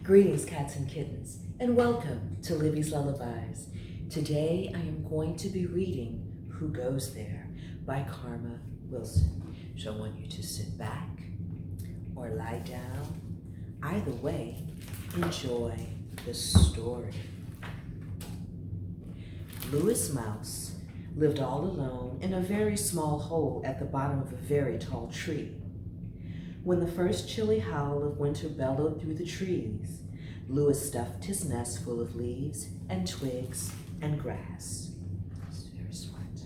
Greetings, cats and kittens, and welcome to Libby's Lullabies. Today I am going to be reading Who Goes There by Karma Wilson. So I want you to sit back or lie down. Either way, enjoy the story. Louis Mouse lived all alone in a very small hole at the bottom of a very tall tree. When the first chilly howl of winter bellowed through the trees, Louis stuffed his nest full of leaves and twigs and grass. It's very smart.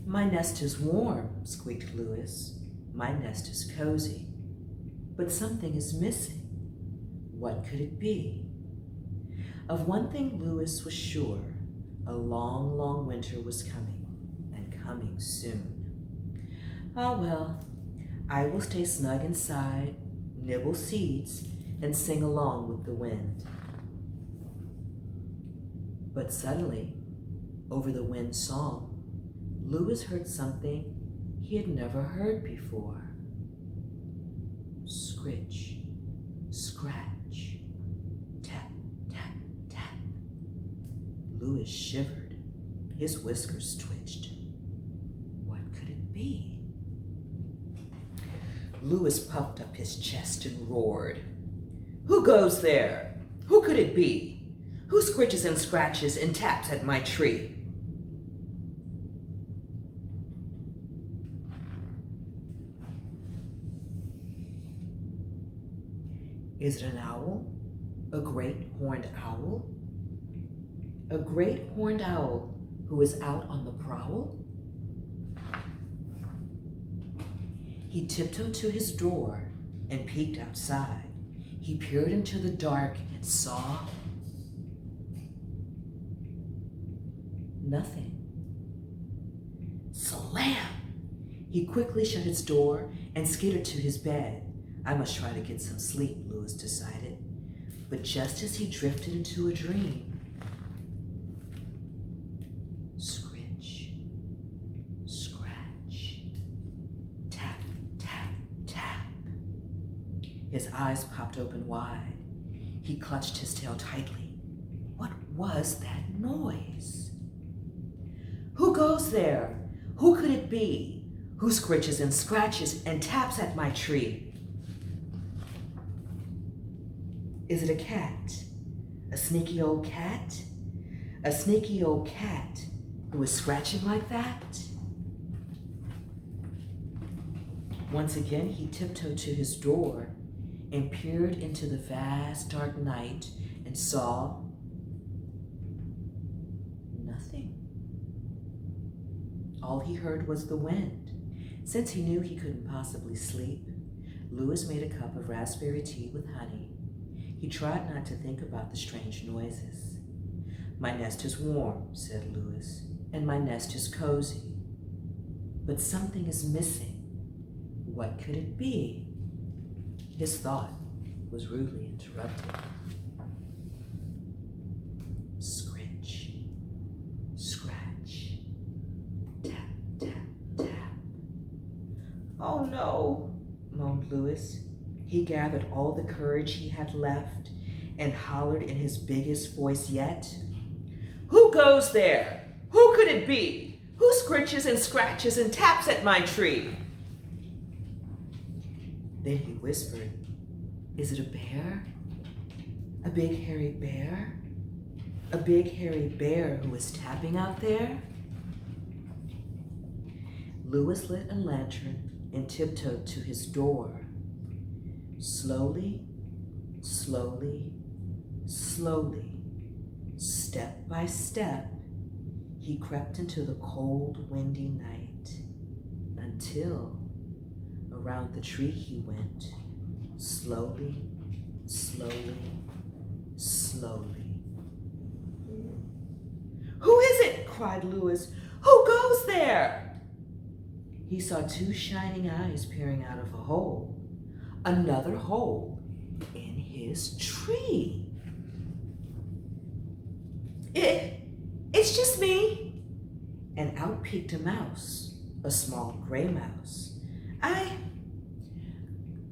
"My nest is warm," squeaked Louis. "My nest is cozy. But something is missing. What could it be?" Of one thing Louis was sure: a long, long winter was coming, and coming soon. "Ah, well, I will stay snug inside, nibble seeds, and sing along with the wind." But suddenly, over the wind's song, Louis heard something he had never heard before. Scritch, scratch, tap, tap, tap. Louis shivered. His whiskers twitched. What could it be? Louis puffed up his chest and roared. "Who goes there? Who could it be? Who scritches and scratches and taps at my tree?" Is it an owl? A great horned owl? A great horned owl who is out on the prowl? He tiptoed to his door and peeked outside. He peered into the dark and saw nothing. Slam! He quickly shut his door and skittered to his bed. I must try to get some sleep, Louis decided. But just as he drifted into a dream, scritch, scratch, tap, tap, tap. His eyes popped open wide. He clutched his tail tightly. What was that noise? Who goes there? Who could it be? Who scritches and scratches and taps at my tree? Is it a cat? A sneaky old cat? A sneaky old cat who is scratching like that? Once again, he tiptoed to his door and peered into the vast dark night and saw nothing. All he heard was the wind. Since he knew he couldn't possibly sleep, Louis made a cup of raspberry tea with honey. He tried not to think about the strange noises. "My nest is warm," said Louis, "and my nest is cozy. But something is missing. What could it be?" His thought was rudely interrupted. Scritch, scratch, tap, tap, tap. "Oh no," moaned Louis. He gathered all the courage he had left and hollered in his biggest voice yet. "Who goes there? Who could it be? Who scritches and scratches and taps at my tree?" Then he whispered, "Is it a bear? A big hairy bear? A big hairy bear who is tapping out there?" Louis lit a lantern and tiptoed to his door. Slowly, slowly, slowly, step by step, he crept into the cold, windy night until around the tree he went, slowly, slowly, slowly. "Who is it?" cried Louis. "Who goes there?" He saw two shining eyes peering out of a hole. Another hole in his tree. It's just me." And out peeked a mouse, a small gray mouse.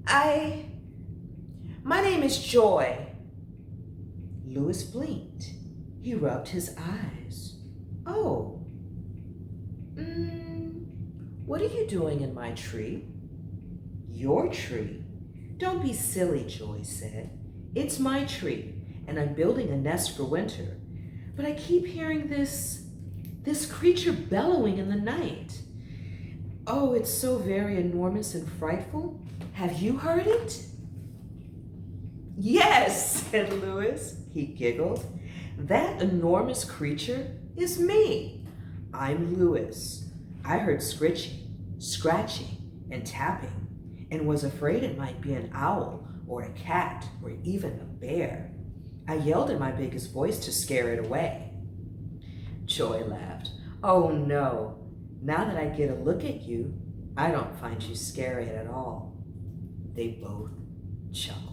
I My name is Joy. Louis blinked. He rubbed his eyes. Oh. What are you doing in my tree? Your tree? Don't be silly, Joy said. It's my tree, and I'm building a nest for winter. But I keep hearing this creature bellowing in the night. Oh, it's so very enormous and frightful. Have you heard it? Yes, said Louis. He giggled. That enormous creature is me. I'm Louis. I heard scratching, and tapping, and was afraid it might be an owl or a cat or even a bear. I yelled in my biggest voice to scare it away. Joy laughed. Oh no, now that I get a look at you, I don't find you scary at all. They both chuckled.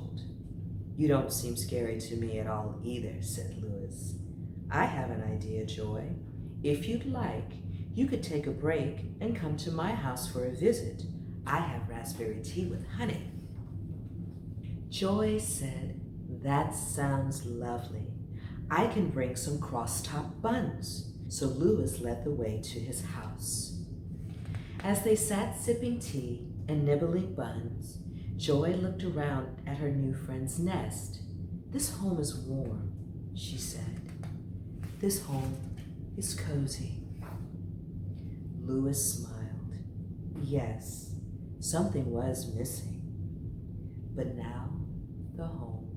You don't seem scary to me at all either, said Louis. I have an idea, Joy. If you'd like, you could take a break and come to my house for a visit. I have raspberry tea with honey. Joy said, that sounds lovely. I can bring some cross-top buns. So Louis led the way to his house. As they sat sipping tea and nibbling buns, Joy looked around at her new friend's nest. This home is warm, she said. This home is cozy. Louis smiled. Yes, something was missing, but now the home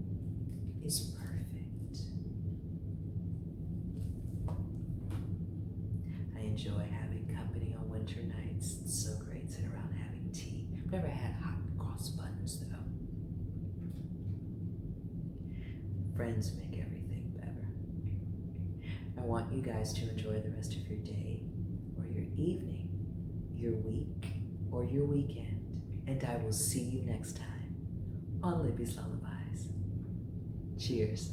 is perfect. I enjoy having company on winter nights. It's so great sitting around having tea. I've never had hot cross buns though. Friends make everything better. I want you guys to enjoy the rest of your day or your evening, your week, or your weekend, and I will see you next time on Libby's Lullabies. Cheers.